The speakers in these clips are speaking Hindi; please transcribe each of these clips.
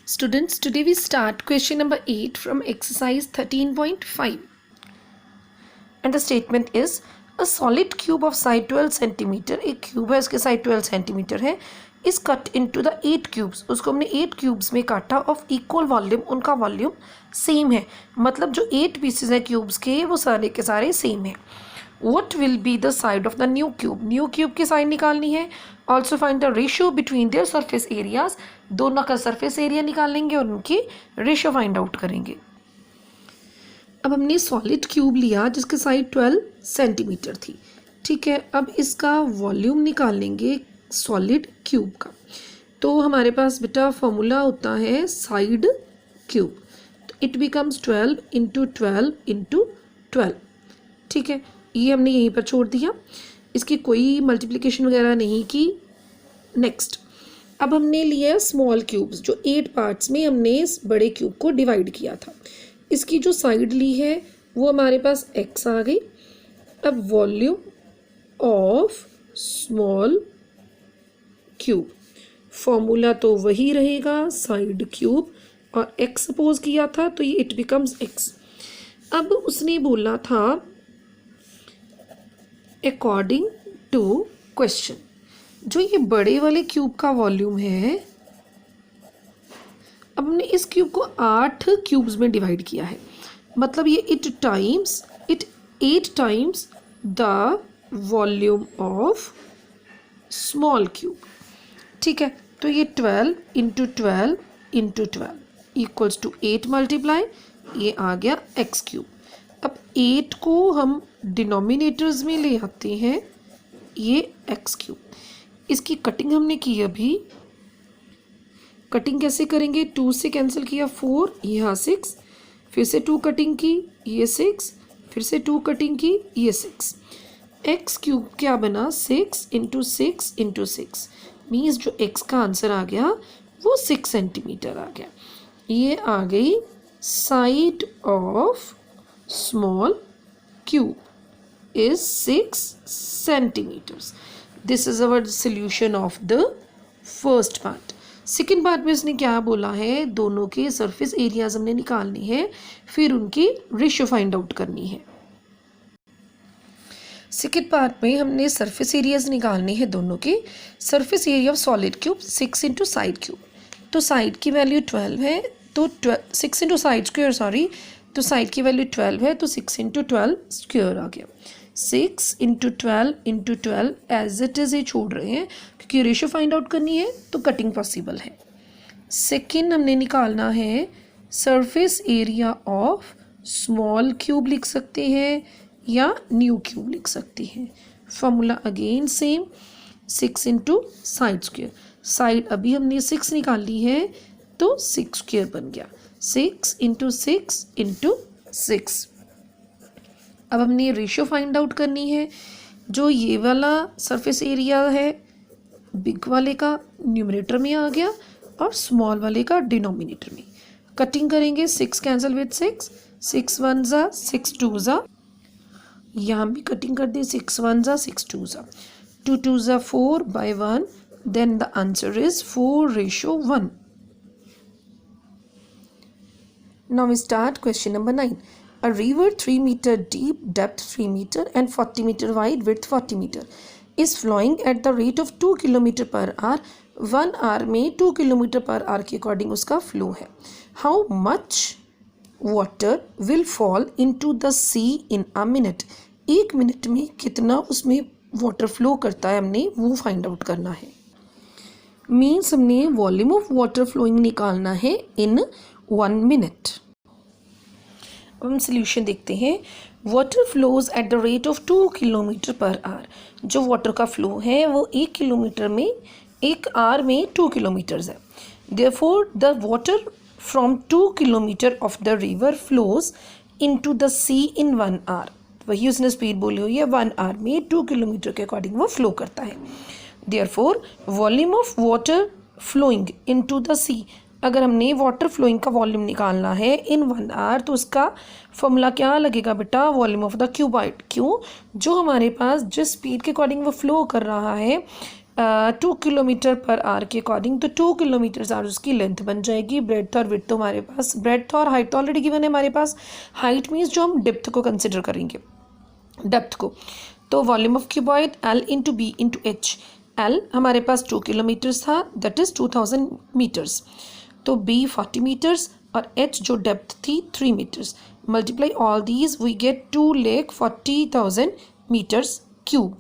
Students, today we start question number 8 from exercise 13.5. And the statement is, a solid cube of side 12 centimeter, एक क्यूब है उसके साइड 12 सेंटीमीटर है, is cut into the 8 cubes. उसको हमने 8 क्यूब्स में काटा ऑफ इक्वल वॉल्यूम, उनका वॉल्यूम सेम है, मतलब जो 8 पीसेस हैं क्यूब्स के वो सारे के सारे सेम है. What will be the side of the new cube? New cube की साइड निकालनी है. Also find the ratio between their surface areas. दोनों का सरफेस एरिया निकालेंगे और उनकी रेशियो फाइंड आउट करेंगे. अब हमने सॉलिड क्यूब लिया जिसकी साइड 12 सेंटीमीटर थी. ठीक है, अब इसका वॉल्यूम निकालेंगे सॉलिड क्यूब का. तो हमारे पास बेटा फॉर्मूला होता है साइड क्यूब. तो इट बिकम्स 12 इंटू 12 इंटू 12. ठीक है, ये हमने यहीं पर छोड़ दिया, इसकी कोई मल्टीप्लिकेशन वगैरह नहीं की. नेक्स्ट, अब हमने लिया स्मॉल क्यूब्स जो 8 पार्ट्स में हमने इस बड़े क्यूब को डिवाइड किया था. इसकी जो साइड ली है वो हमारे पास x आ गई. अब volume of small cube, formula तो वही रहेगा साइड क्यूब, और x सपोज किया था तो ये इट बिकम्स x. अब उसने बोला था अकॉर्डिंग टू क्वेश्चन, जो ये बड़े वाले क्यूब का वॉल्यूम है, अब हमने इस क्यूब को 8 क्यूब्स में डिवाइड किया है, मतलब ये 8 times the volume of small cube. ठीक है, तो ये 12 into 12 into 12 equals to 8 multiply, ये आ गया x क्यूब. अब 8 को हम डिनोमिनेटर्स में ले आते हैं, ये x क्यूब. इसकी कटिंग हमने की अभी. कटिंग कैसे करेंगे? 2 से कैंसिल किया 4, यहाँ 6, फिर से 2 कटिंग की, ये 6, फिर से 2 कटिंग की, ये 6. x क्यूब क्या बना? 6 इंटू 6 इंटू 6 मीन्स जो x का आंसर आ गया वो 6 सेंटीमीटर आ गया. ये आ गई side of small cube is 6 centimeters. This is our solution of the first part. Second part में इसने क्या बोला है? दोनों के सरफेस एरियाज हमने निकालने हैं, फिर उनकी रेशियो फाइंड आउट करनी है. सेकेंड पार्ट में हमने सरफेस एरियाज निकालने हैं दोनों के. Surface area of solid cube 6 into side cube. तो साइड की वैल्यू 12 है, तो 6 इंटू साइड स्क्वायर, सॉरी, तो साइड की वैल्यू 12 है, तो 6 इंटू 12 स्क्वायर आ गया. 6 into 12 into 12 as it is ये छोड़ रहे हैं क्योंकि रेशियो फाइंड आउट करनी है तो कटिंग पॉसिबल है. सेकेंड हमने निकालना है surface area of small cube, लिख सकते हैं या न्यू क्यूब लिख सकते हैं. Formula again same, 6 into side square. Side अभी हमने 6 निकाल ली है तो 6 स्क्वायर बन गया. 6 इंटू 6 इंटू 6. अब हमने रेशियो फाइंड आउट करनी है. जो ये वाला सरफेस एरिया है बिग वाले का न्यूमरेटर में आ गया और स्मॉल वाले का डिनोमिनेटर में. कटिंग करेंगे, 6 कैंसिल विद 6, 6 1 ज़ा 6 2 ज़ा, यहाँ भी कटिंग कर दें, 6 1 ज़ा 6 2 ज़ा, 2 2 ज़ा 4 by 1, then the answer is 4:1. Now we start question number 9. A river 3 meter deep, depth 3 meter and 40 meter wide, width 40 meter is flowing at the rate of 2 kilometer per hour. 1 hour में 2 kilometer per hour के अकॉर्डिंग उसका फ्लो है. How much water will fall into the sea in a minute? 1 minute में कितना उसमें वाटर फ्लो करता है, हमने वो फाइंड आउट करना है. मीन्स हमने वॉल्यूम ऑफ वाटर फ्लोइंग निकालना है इन 1 मिनट. अब हम सोल्यूशन देखते हैं. Water flows at the rate of 2 kilometre per hour. जो वाटर का फ्लो है वो 1 किलोमीटर में 1 आवर में 2 किलोमीटर्स है. Therefore the water from 2 kilometre of the river flows into the sea in 1 hour. वही उसने स्पीड बोली हुई है, 1 आवर में 2 किलोमीटर के अकॉर्डिंग वो फ्लो करता है. Therefore volume of water flowing into the sea, अगर हमने वाटर फ्लोइंग का वॉल्यूम निकालना है इन 1 आवर तो उसका फॉर्मूला क्या लगेगा बेटा? Volume of the cuboid. क्यों? जो हमारे पास जिस स्पीड के अकॉर्डिंग वो फ्लो कर रहा है 2 किलोमीटर पर आवर के अकॉर्डिंग, तो 2 किलोमीटर आवर उसकी लेंथ बन जाएगी। ब्रेड्थ और विड्थ तो हमारे पास, ब्रेड्थ और हाइट तो ऑलरेडी गिवन है हमारे पास। हाइट मीन्स जो हम डेप्थ को कंसिडर करेंगे, डेप्थ को। तो volume of cuboid L into B into H. L हमारे पास 2 किलोमीटर्स था, दैट इज़ 2000 मीटर्स। तो B 40 मीटर्स और H जो डेप्थ थी 3 metres. Multiply all these we get 2,40,000 metres cube.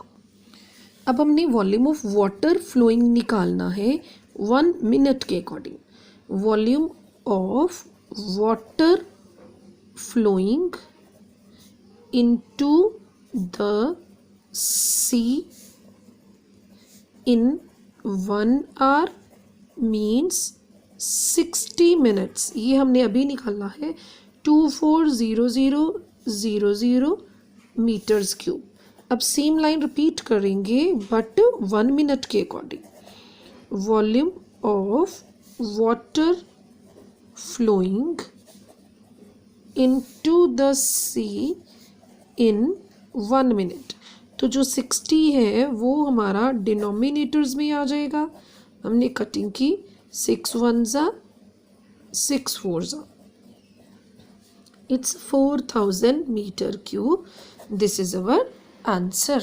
अब हमने वॉल्यूम ऑफ वाटर फ्लोइंग निकालना है 1 मिनट के according. Volume of water flowing into the sea in 1 hour means 60 minutes. ये हमने अभी निकालना है 240000 मीटर्स क्यूब। अब सेम लाइन रिपीट करेंगे बट 1 मिनट के according. Volume of water flowing into the sea in 1 minute. तो जो 60 है वो हमारा डिनोमिनेटर्स में आ जाएगा। हमने कटिंग की 6 1 6 4 it's 4000 meter cube. This is our answer.